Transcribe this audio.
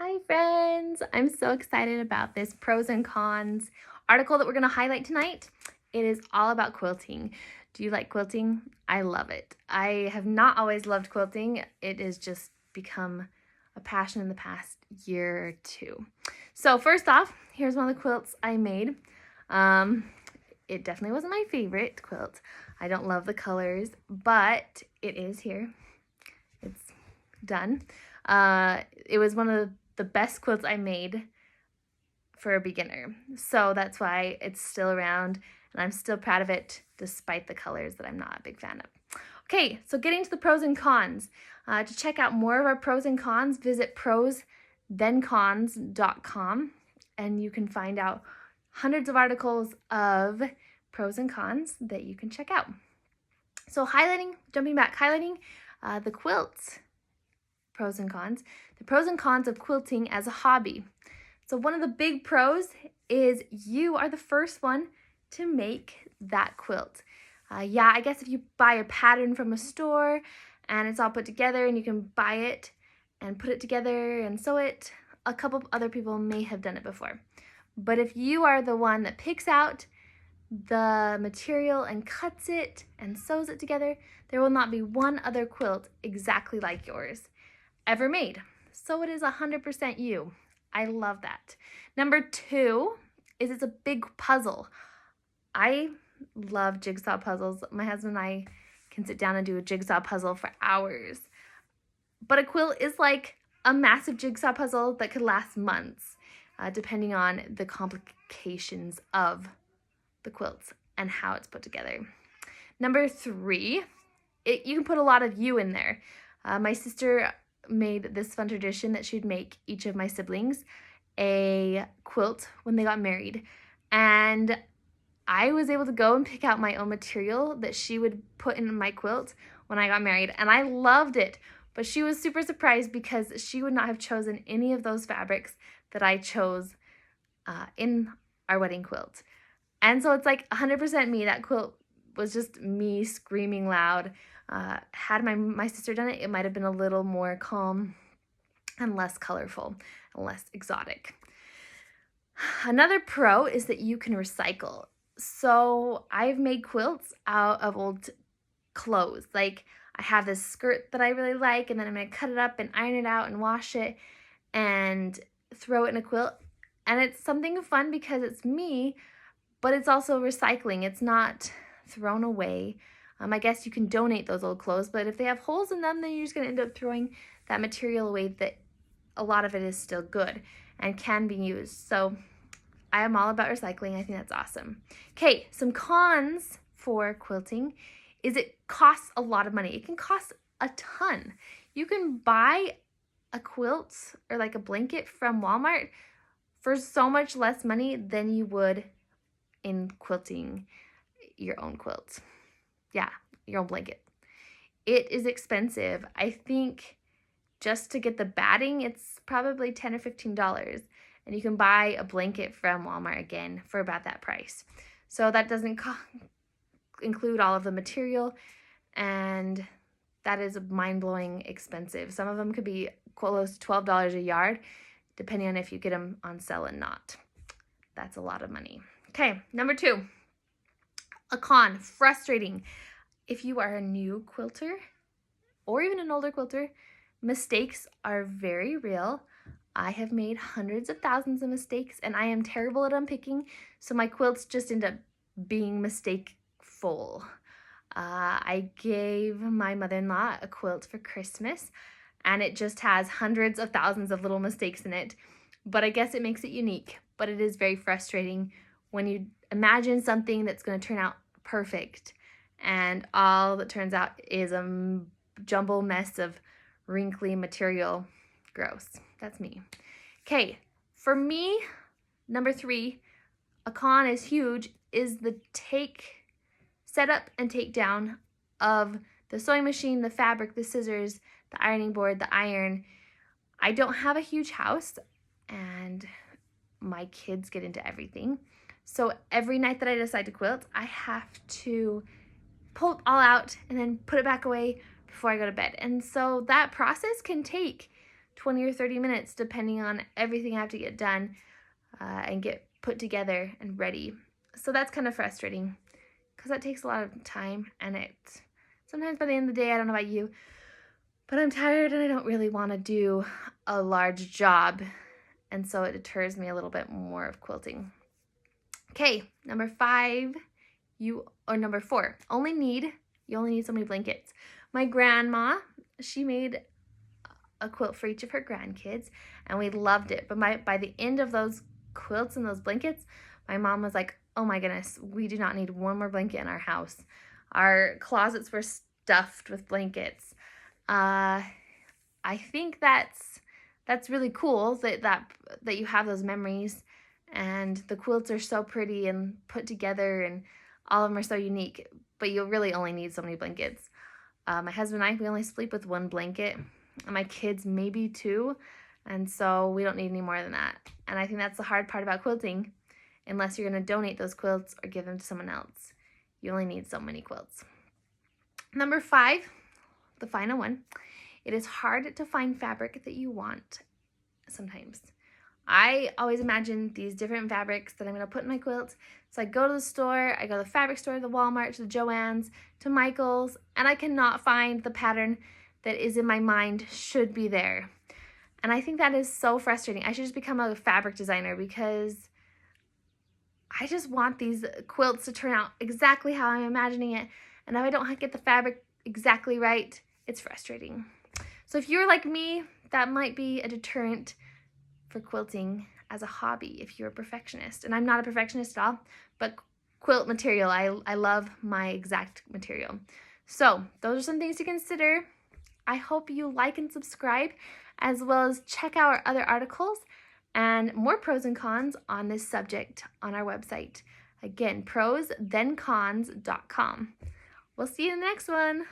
Hi friends! I'm so excited about this pros and cons article that we're going to highlight tonight. It is all about quilting. Do you like quilting? I love it. I have not always loved quilting. It has just become a passion in the past year or two. So first off, here's one of the quilts I made. It definitely wasn't my favorite quilt. I don't love the colors, but it is here. It's done. It was one of the best quilts I made for a beginner. So that's why it's still around and I'm still proud of it despite the colors that I'm not a big fan of. Okay, so getting to the pros and cons. To check out more of our pros and cons, visit prosthencons.com and you can find out hundreds of articles of pros and cons that you can check out. So jumping back, highlighting the quilts. Pros and cons. The pros and cons of quilting as a hobby. So one of the big pros is you are the first one to make that quilt. I guess if you buy a pattern from a store and it's all put together and you can buy it and put it together and sew it, a couple of other people may have done it before. But if you are the one that picks out the material and cuts it and sews it together, there will not be one other quilt exactly like yours ever made. So it is 100% you. I love that. Number 2 is it's a big puzzle. I love jigsaw puzzles. My husband and I can sit down and do a jigsaw puzzle for hours. But a quilt is like a massive jigsaw puzzle that could last months, depending on the complications of the quilts and how it's put together. Number 3, you can put a lot of you in there. My sister made this fun tradition that she'd make each of my siblings a quilt when they got married. And I was able to go and pick out my own material that she would put in my quilt when I got married. And I loved it. But she was super surprised because she would not have chosen any of those fabrics that I chose in our wedding quilt. And so it's like 100% me. That quilt was just me screaming loud. Had my sister done it, it might have been a little more calm and less colorful and less exotic. Another pro is that you can recycle. So I've made quilts out of old clothes. Like I have this skirt that I really like, and then I'm going to cut it up and iron it out and wash it and throw it in a quilt. And it's something fun because it's me, but it's also recycling. It's not thrown away. I guess you can donate those old clothes, but if they have holes in them, then you're just going to end up throwing that material away that a lot of it is still good and can be used. So I am all about recycling. I think that's awesome. Okay, some cons for quilting is it costs a lot of money. It can cost a ton. You can buy a quilt or like a blanket from Walmart for so much less money than you would in quilting your own quilt. Yeah, your own blanket. It is expensive. I think just to get the batting, it's probably $10 or $15. And you can buy a blanket from Walmart again for about that price. So that doesn't include all of the material, and that is mind-blowing expensive. Some of them could be close to $12 a yard, depending on if you get them on sale or not. That's a lot of money. Okay, number 2. A con, frustrating. If you are a new quilter or even an older quilter, mistakes are very real. I have made hundreds of thousands of mistakes and I am terrible at unpicking, so my quilts just end up being mistake-full. I gave my mother-in-law a quilt for Christmas and it just has hundreds of thousands of little mistakes in it, but I guess it makes it unique. But it is very frustrating when you imagine something that's going to turn out perfect and all that turns out is a jumble mess of wrinkly material. Gross. That's me. Okay, for me, number 3, a con is huge, is the setup and take down of the sewing machine, the fabric, the scissors, the ironing board, the iron. I don't have a huge house and my kids get into everything. So every night that I decide to quilt, I have to pull it all out and then put it back away before I go to bed. And so that process can take 20 or 30 minutes depending on everything I have to get done and get put together and ready. So that's kind of frustrating because that takes a lot of time, and sometimes by the end of the day, I don't know about you, but I'm tired and I don't really want to do a large job, and so it deters me a little bit more of quilting. Okay, number 4, you only need so many blankets. My grandma, she made a quilt for each of her grandkids, and we loved it. But by the end of those quilts and those blankets, my mom was like, oh my goodness, we do not need one more blanket in our house. Our closets were stuffed with blankets. I think that's really cool that you have those memories, and the quilts are so pretty and put together, and all of them are so unique, but you really only need so many blankets. My husband and I, we only sleep with 1 blanket, and my kids maybe 2, and so we don't need any more than that. And I think that's the hard part about quilting, unless you're going to donate those quilts or give them to someone else. You only need so many quilts. Number 5, the final one. It is hard to find fabric that you want sometimes. I always imagine these different fabrics that I'm going to put in my quilt. So I go to the store, I go to the fabric store, the Walmart, to the Joann's, to Michael's, and I cannot find the pattern that is in my mind should be there. And I think that is so frustrating. I should just become a fabric designer, because I just want these quilts to turn out exactly how I'm imagining it. And if I don't get the fabric exactly right, it's frustrating. So if you're like me, that might be a deterrent for quilting as a hobby if you're a perfectionist. And I'm not a perfectionist at all, but quilt material, I love my exact material. So those are some things to consider. I hope you like and subscribe, as well as check out our other articles and more pros and cons on this subject on our website. Again, pros, then cons.com. We'll see you in the next one.